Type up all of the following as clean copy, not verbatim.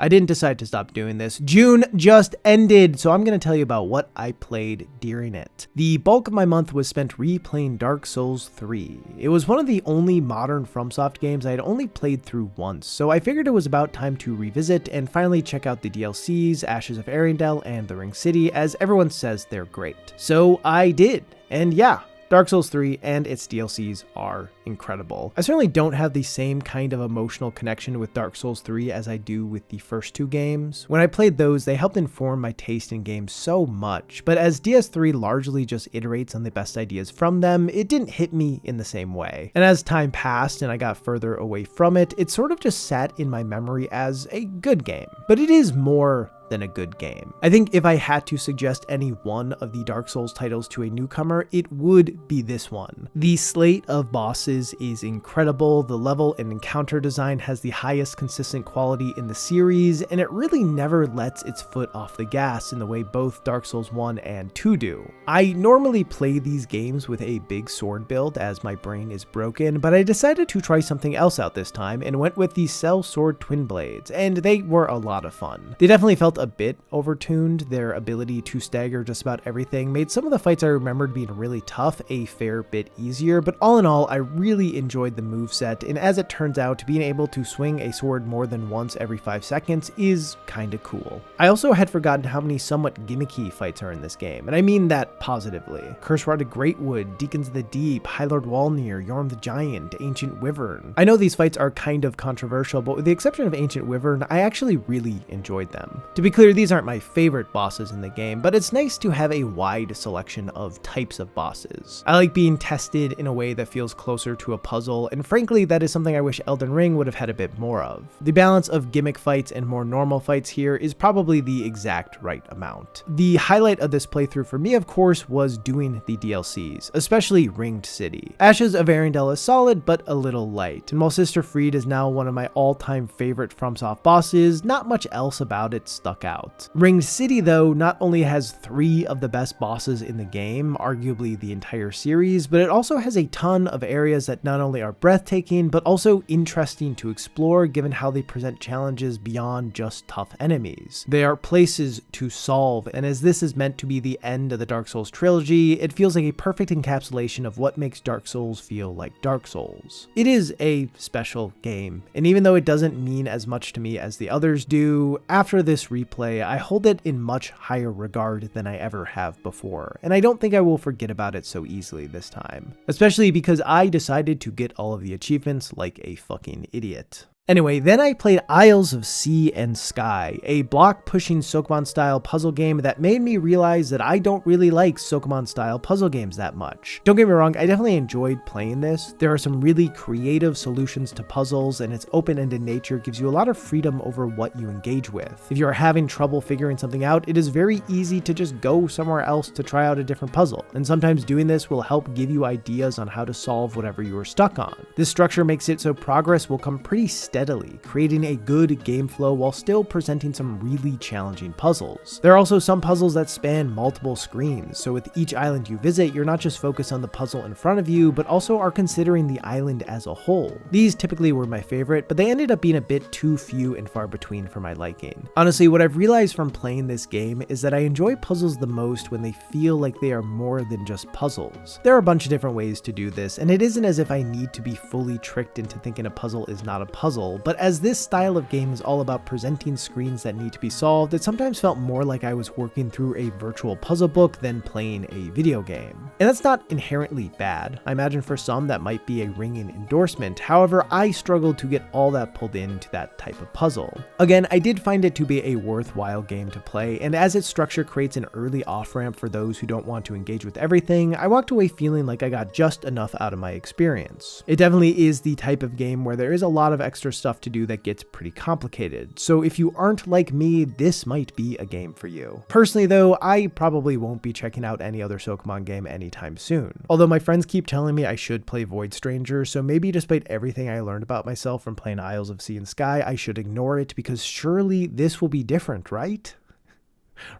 I didn't decide to stop doing this. June just ended, so I'm going to tell you about what I played during it. The bulk of my month was spent replaying Dark Souls 3. It was one of the only modern FromSoft games I had only played through once, so I figured it was about time to revisit and finally check out the DLCs, Ashes of Arendelle, and The Ring City, as everyone says they're great. So I did, and yeah, Dark Souls 3 and its DLCs are incredible. I certainly don't have the same kind of emotional connection with Dark Souls 3 as I do with the first two games. When I played those, they helped inform my taste in games so much, but as DS3 largely just iterates on the best ideas from them, it didn't hit me in the same way. And as time passed and I got further away from it, it sort of just sat in my memory as a good game. But it is more than a good game. I think if I had to suggest any one of the Dark Souls titles to a newcomer, it would be this one. The slate of bosses is incredible, the level and encounter design has the highest consistent quality in the series, and it really never lets its foot off the gas in the way both Dark Souls 1 and 2 do. I normally play these games with a big sword build as my brain is broken, but I decided to try something else out this time and went with the Cell Sword Twin Blades, and they were a lot of fun. They definitely felt a bit overtuned. Their ability to stagger just about everything made some of the fights I remembered being really tough a fair bit easier, but all in all, I really enjoyed the moveset, and as it turns out, being able to swing a sword more than once every 5 seconds is kinda cool. I also had forgotten how many somewhat gimmicky fights are in this game, and I mean that positively. Curse-Rotted Greatwood, Deacons of the Deep, High Lord Walnir, Yorm the Giant, Ancient Wyvern. I know these fights are kind of controversial, but with the exception of Ancient Wyvern, I actually really enjoyed them. To be clear, these aren't my favorite bosses in the game, but it's nice to have a wide selection of types of bosses. I like being tested in a way that feels closer to a puzzle, and frankly, that is something I wish Elden Ring would have had a bit more of. The balance of gimmick fights and more normal fights here is probably the exact right amount. The highlight of this playthrough for me, of course, was doing the DLCs, especially Ringed City. Ashes of Arendelle is solid, but a little light, and while Sister Fried is now one of my all-time favorite FromSoft bosses, not much else about it stuck out. Ringed City, though, not only has 3 of the best bosses in the game, arguably the entire series, but it also has a ton of areas that not only are breathtaking, but also interesting to explore given how they present challenges beyond just tough enemies. They are places to solve, and as this is meant to be the end of the Dark Souls trilogy, it feels like a perfect encapsulation of what makes Dark Souls feel like Dark Souls. It is a special game, and even though it doesn't mean as much to me as the others do, after this replay, I hold it in much higher regard than I ever have before, and I don't think I will forget about it so easily this time. Especially because I decided to get all of the achievements like a fucking idiot. Anyway, then I played Isles of Sea and Sky, a block-pushing Sokomon-style puzzle game that made me realize that I don't really like Sokomon-style puzzle games that much. Don't get me wrong, I definitely enjoyed playing this. There are some really creative solutions to puzzles, and its open-ended nature gives you a lot of freedom over what you engage with. If you are having trouble figuring something out, it is very easy to just go somewhere else to try out a different puzzle, and sometimes doing this will help give you ideas on how to solve whatever you are stuck on. This structure makes it so progress will come pretty steadily, creating a good game flow while still presenting some really challenging puzzles. There are also some puzzles that span multiple screens, so with each island you visit, you're not just focused on the puzzle in front of you, but also are considering the island as a whole. These typically were my favorite, but they ended up being a bit too few and far between for my liking. Honestly, what I've realized from playing this game is that I enjoy puzzles the most when they feel like they are more than just puzzles. There are a bunch of different ways to do this, and it isn't as if I need to be fully tricked into thinking a puzzle is not a puzzle, but as this style of game is all about presenting screens that need to be solved, it sometimes felt more like I was working through a virtual puzzle book than playing a video game. And that's not inherently bad. I imagine for some that might be a ringing endorsement. However, I struggled to get all that pulled into that type of puzzle. Again, I did find it to be a worthwhile game to play, and as its structure creates an early off-ramp for those who don't want to engage with everything, I walked away feeling like I got just enough out of my experience. It definitely is the type of game where there is a lot of extra stuff to do that gets pretty complicated, so if you aren't like me, this might be a game for you. Personally though, I probably won't be checking out any other Sokomon game anytime soon. Although my friends keep telling me I should play Void Stranger, so maybe despite everything I learned about myself from playing Isles of Sea and Sky, I should ignore it because surely this will be different, right?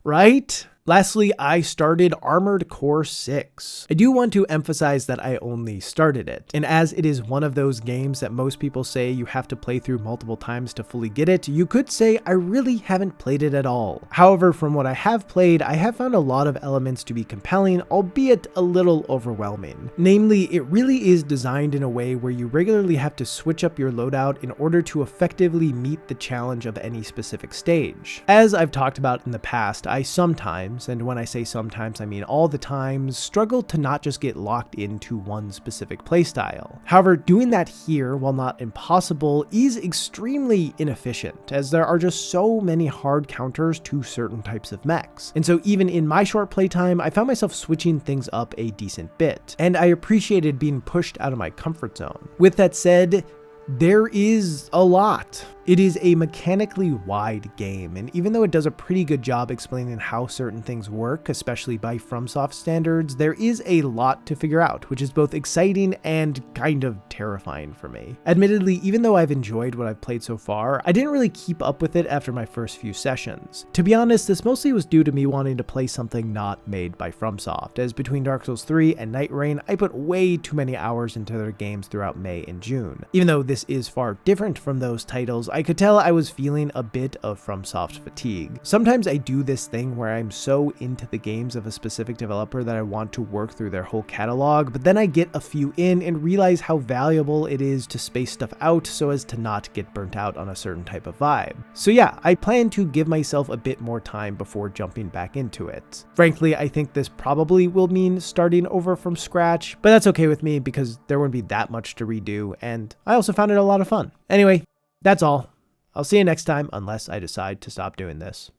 Right? Lastly, I started Armored Core 6. I do want to emphasize that I only started it, and as it is one of those games that most people say you have to play through multiple times to fully get it, you could say I really haven't played it at all. However, from what I have played, I have found a lot of elements to be compelling, albeit a little overwhelming. Namely, it really is designed in a way where you regularly have to switch up your loadout in order to effectively meet the challenge of any specific stage. As I've talked about in the past, I sometimes, and when I say sometimes I mean all the times, struggle to not just get locked into one specific playstyle. However, doing that here, while not impossible, is extremely inefficient, as there are just so many hard counters to certain types of mechs. And so even in my short playtime, I found myself switching things up a decent bit, and I appreciated being pushed out of my comfort zone. With that said, there is a lot. It is a mechanically wide game, and even though it does a pretty good job explaining how certain things work, especially by FromSoft standards, there is a lot to figure out, which is both exciting and kind of terrifying for me. Admittedly, even though I've enjoyed what I've played so far, I didn't really keep up with it after my first few sessions. To be honest, this mostly was due to me wanting to play something not made by FromSoft, as between Dark Souls 3 and Night Rain, I put way too many hours into their games throughout May and June. Even though this is far different from those titles, I could tell I was feeling a bit of FromSoft fatigue. Sometimes I do this thing where I'm so into the games of a specific developer that I want to work through their whole catalog, but then I get a few in and realize how valuable it is to space stuff out so as to not get burnt out on a certain type of vibe. So yeah, I plan to give myself a bit more time before jumping back into it. Frankly, I think this probably will mean starting over from scratch, but that's okay with me because there wouldn't be that much to redo, and I also found it a lot of fun. Anyway, that's all. I'll see you next time, unless I decide to stop doing this.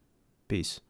Peace.